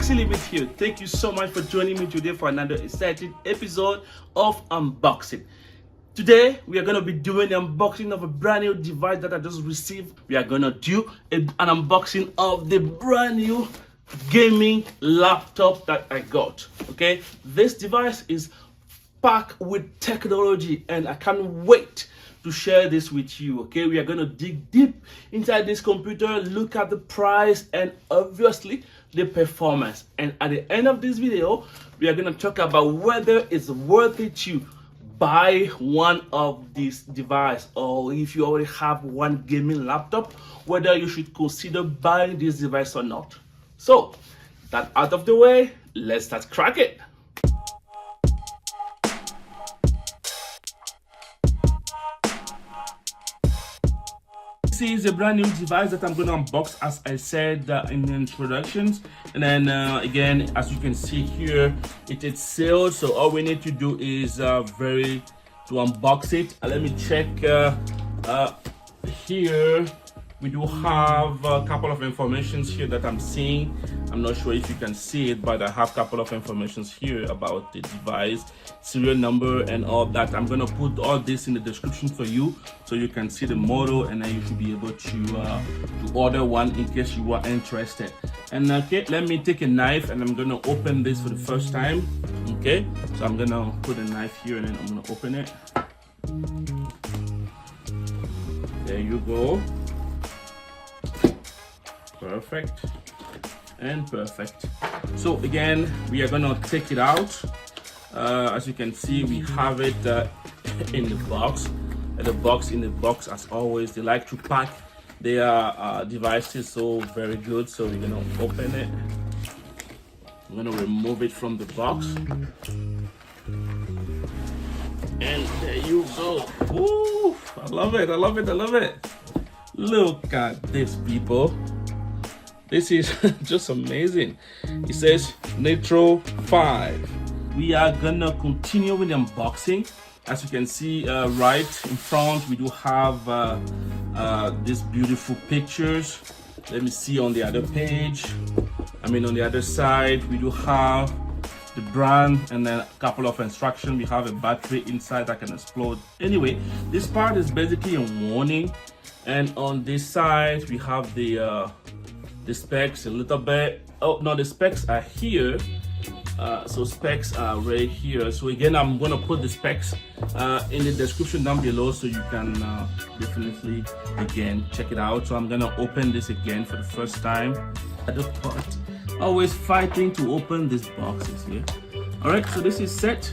Actually with you. Thank you so much for joining me today for another exciting episode of unboxing. Today we are going to be doing the unboxing of a brand new device that I just received. We are going to do an unboxing of the brand new gaming laptop that I got. Okay, this device is packed with technology and I can't wait to share this with you. Okay, we are going to dig deep inside this computer, look at the price and obviously the performance, and at the end of this video we are going to talk about whether it's worth it to buy one of these devices, or if you already have one gaming laptop, whether you should consider buying this device or not. So that out of the way, let's start cracking. This is a brand new device that I'm going to unbox, as I said in the introductions. And then again, as you can see here, it is sealed, so all we need to do is to unbox it. Let me check here. We do have a couple of informations here that I'm seeing. I'm not sure if you can see it, but I have a couple of informations here about the device, serial number and all that. I'm gonna put all this in the description for you so you can see the model, and then you should be able to order one in case you are interested. And okay, let me take a knife and I'm gonna open this for the first time. Okay, so I'm gonna put a knife here and then I'm gonna open it. There you go. Perfect and perfect. So again, we are gonna take it out. As you can see, we have it in the box. In the box, as always, they like to pack their devices so very good. So we're gonna open it. I'm gonna remove it from the box, and there you go. Woo! I love it. I love it. I love it. Look at this, people. This is just amazing. It says Nitro V. We are gonna continue with the unboxing. As you can see, right in front, we do have these beautiful pictures. Let me see on the other page. On the other side, we do have the brand and then a couple of instructions. We have a battery inside that can explode. Anyway, this part is basically a warning. And on this side, we have the specs a little bit. Oh no, the specs are here. So specs are right here. So again, I'm gonna put the specs in the description down below so you can definitely again check it out. So I'm gonna open this again for the first time. At the part, always fighting to open these boxes here. All right, so this is set.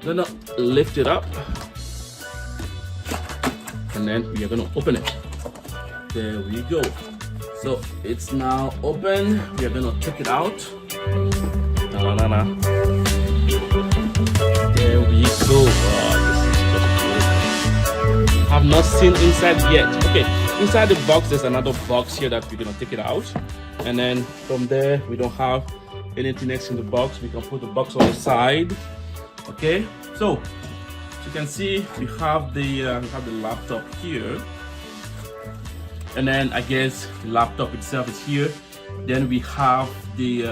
Gonna lift it up, and then we are gonna open it. There we go. So it's now open. We are gonna take it out. There we go. Have not seen inside yet. Okay, inside the box there's another box here that we're gonna take it out, and then from there we don't have anything else in the box. We can put the box on the side. Okay, so as you can see, we have the laptop here. And then I guess the laptop itself is here. Then we have the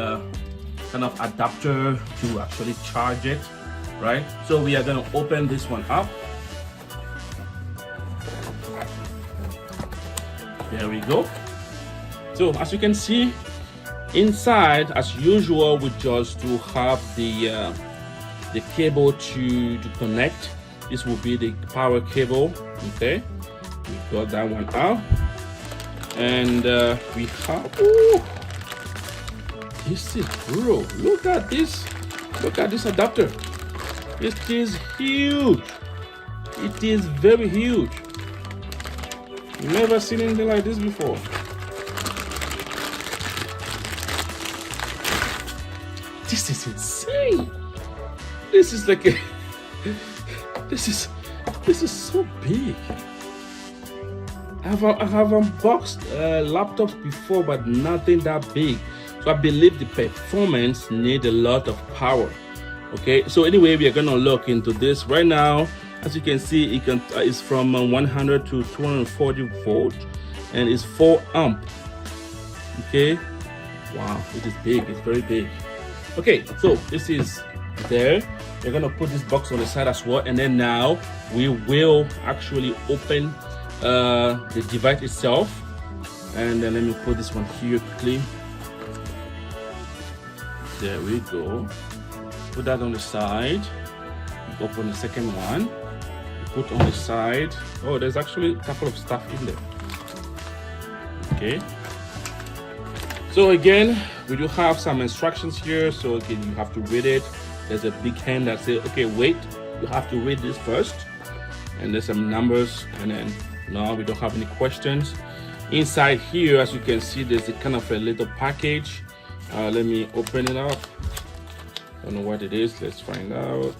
kind of adapter to actually charge it, right? So we are gonna open this one up. There we go. So as you can see, inside, as usual, we just do have the cable to connect. This will be the power cable. Okay, we got that one out. And we have, ooh, this is bro, look at this adapter. It is huge. It is very huge. Never seen anything like this before. This is insane. This is like a this is so big. I have unboxed laptops before, but nothing that big. So I believe the performance need a lot of power. Okay, so anyway, we are gonna look into this right now. As you can see, it's from 100 to 240 volt, and it's 4 amp. Okay, Wow, it is big. It's very big. Okay, so this is there. We're gonna put this box on the side as well, and then now we will actually open the device itself. And then let me put this one here quickly. There we go. Put that on the side. Open the second one. Put on the side. Oh, there's actually a couple of stuff in there. Okay. So again, we do have some instructions here. So again, you have to read it. There's a big hand that says, okay, wait, you have to read this first. And there's some numbers, and then no, we don't have any questions. Inside here, as you can see, there's a kind of a little package. Let me open it up. I don't know what it is. Let's find out.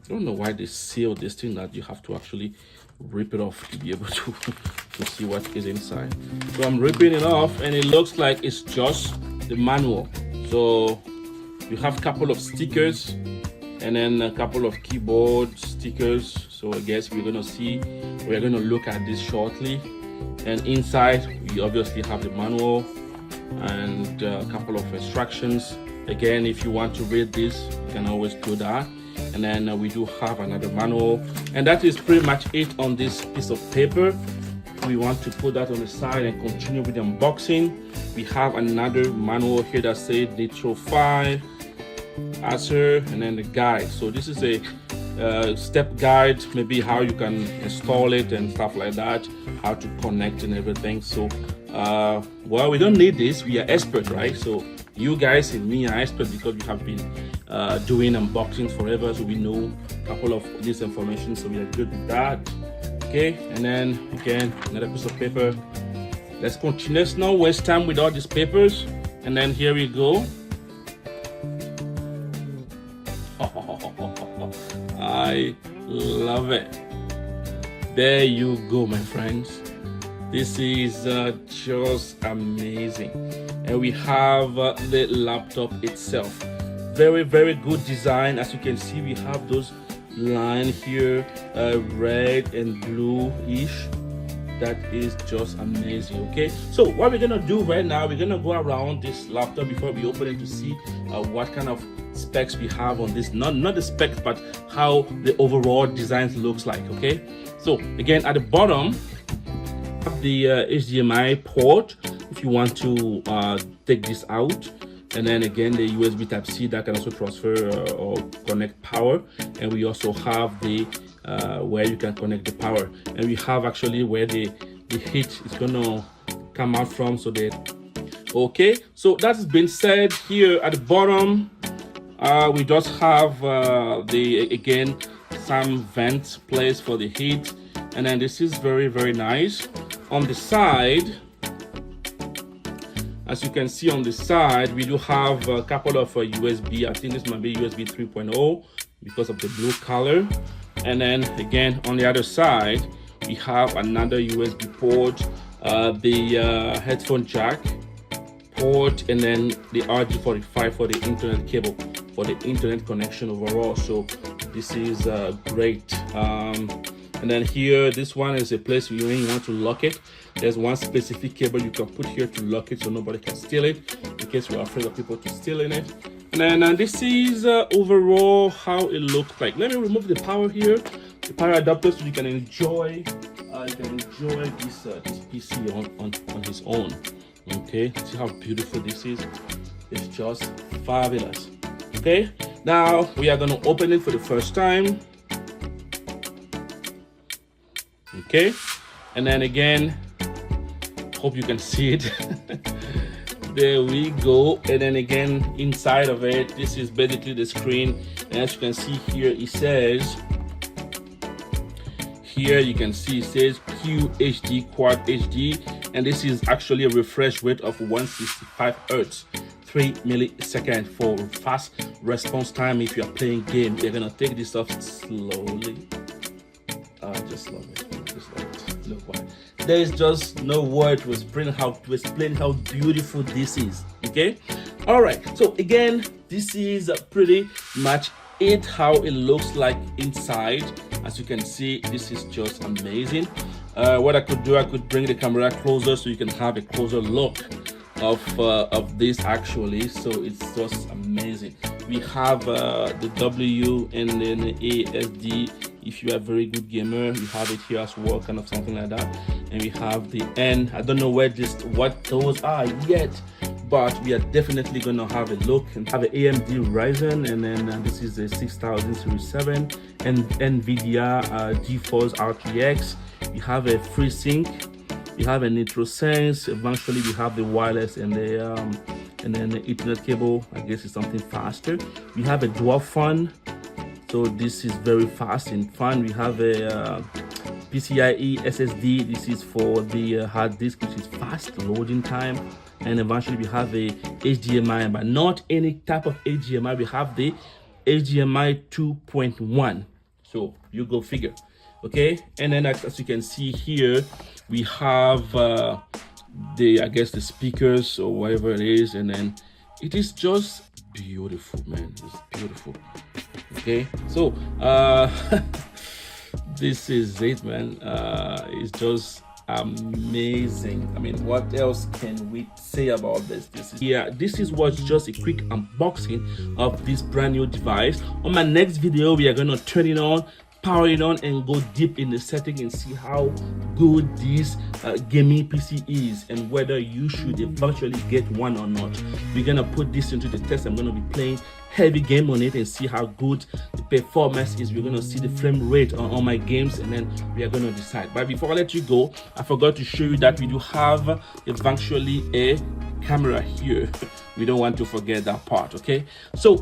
I don't know why they seal this thing that you have to actually rip it off to be able to see what is inside. So I'm ripping it off, and it looks like it's just the manual. So you have a couple of stickers and then a couple of keyboard stickers. So I guess we're gonna look at this shortly. And inside we obviously have the manual and a couple of instructions. Again, if you want to read this, you can always do that. And then we do have another manual, and that is pretty much it on this piece of paper. We want to put that on the side and continue with the unboxing. We have another manual here that says Nitro V, Acer, and then the guide. So this is a step guide, maybe how you can install it and stuff like that, how to connect and everything. So well, we don't need this, we are expert, right? So you guys and me are expert because we have been doing unboxings forever, so we know a couple of this information, so we are good with that. Okay, and then again, another piece of paper. Let's continue. Let's not waste time with all these papers. And then here we go. I love it. There you go, my friends. This is just amazing. And we have the laptop itself. Very, very good design. As you can see, we have those lines here, red and blue-ish. That is just amazing. Okay, so what we're gonna do right now, we're gonna go around this laptop before we open it to see what kind of specs we have on this. Not the specs, but how the overall design looks like. Okay, so again, at the bottom, have the HDMI port if you want to take this out. And then again, the USB Type-C that can also transfer or connect power. And we also have the where you can connect the power. And we have actually where the heat is gonna come out from. So okay, so that's been said. Here at the bottom, we just have again some vent place for the heat. And then this is very, very nice. On the side, as you can see on the side, we do have a couple of USB. I think this might be USB 3.0 because of the blue color. And then again, on the other side, we have another USB port, the headphone jack port, and then the RJ45 for the internet cable, for the internet connection overall. So this is great. And then here, this one is a place where you want to lock it. There's one specific cable you can put here to lock it so nobody can steal it, in case you're afraid of people to stealing it. And then this is overall how it looks like. Let me remove the power here, the power adapter, so you can enjoy this PC on his own. Okay, see how beautiful this is. It's just fabulous. Okay, now we are going to open it for the first time. Okay, and then again, hope you can see it. There we go. And then again, inside of it, this is basically the screen. And as you can see here, it says here, you can see it says QHD Quad HD, and this is actually a refresh rate of 165 Hertz, 3 milliseconds for fast response time. If you are playing game, you're gonna take this off slowly. I just love it. Look what, there is just no word to explain how beautiful this is. Okay, all right, so again, this is pretty much it, how it looks like inside. As you can see, this is just amazing. What I could do, I could bring the camera closer so you can have a closer look of this actually, so it's just amazing. We have the W and then the ASD. If you are a very good gamer, you have it here as well, kind of something like that. And we have the N. I don't know what those are yet, but we are definitely gonna have a look and have an AMD Ryzen, and then this is a 6000 Series 7 and NVIDIA GeForce RTX. We have a FreeSync. We have a Nitro Sense. Eventually, we have the wireless and then the Ethernet cable. I guess it's something faster. We have a dual fan, so this is very fast and fun. We have a PCIe SSD. This is for the hard disk, which is fast loading time. And eventually, we have a HDMI, but not any type of HDMI. We have the HDMI 2.1. So you go figure. Okay, and then as you can see here, we have I guess the speakers or whatever it is, and then it is just beautiful, man. It's beautiful. Okay, so this is it, man. It's just amazing. I mean, what else can we say about this? This was just a quick unboxing of this brand new device. On my next video, we are going to turn it on, power it on, and go deep in the setting and see how good this gaming PC is and whether you should eventually get one or not. We're gonna put this into the test. I'm gonna be playing heavy game on it and see how good the performance is. We're gonna see the frame rate on my games, and then we are gonna decide. But before I let you go, I forgot to show you that we do have eventually a camera here. We don't want to forget that part. Okay, so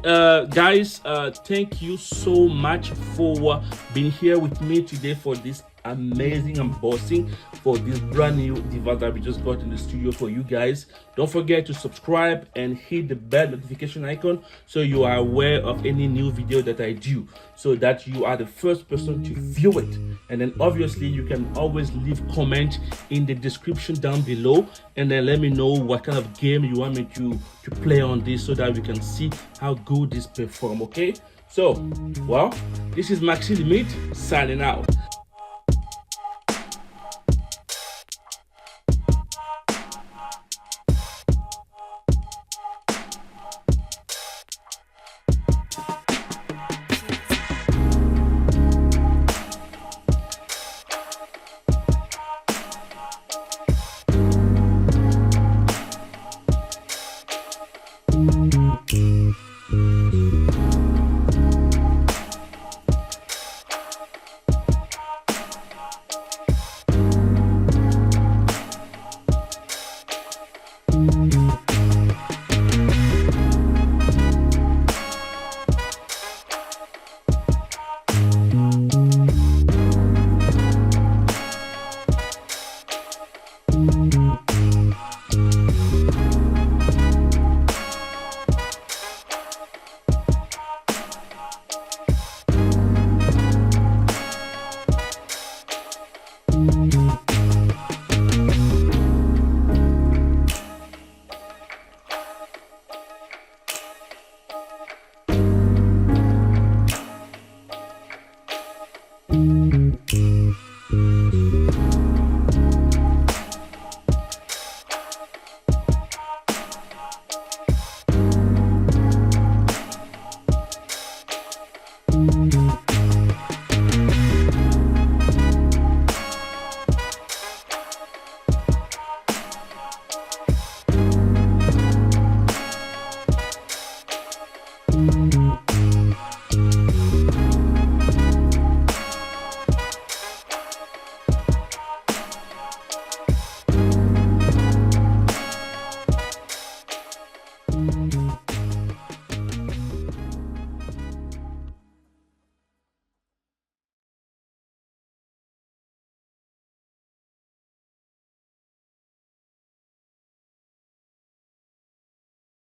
guys, thank you so much for being here with me today for this amazing unboxing for this brand new device that we just got in the studio for you guys. Don't forget to subscribe and hit the bell notification icon so you are aware of any new video that I do, so that you are the first person to view it. And then obviously you can always leave comment in the description down below, and then let me know what kind of game you want me to play on this, so that we can see how good this perform. Okay, so well, this is Maxi Limit signing out.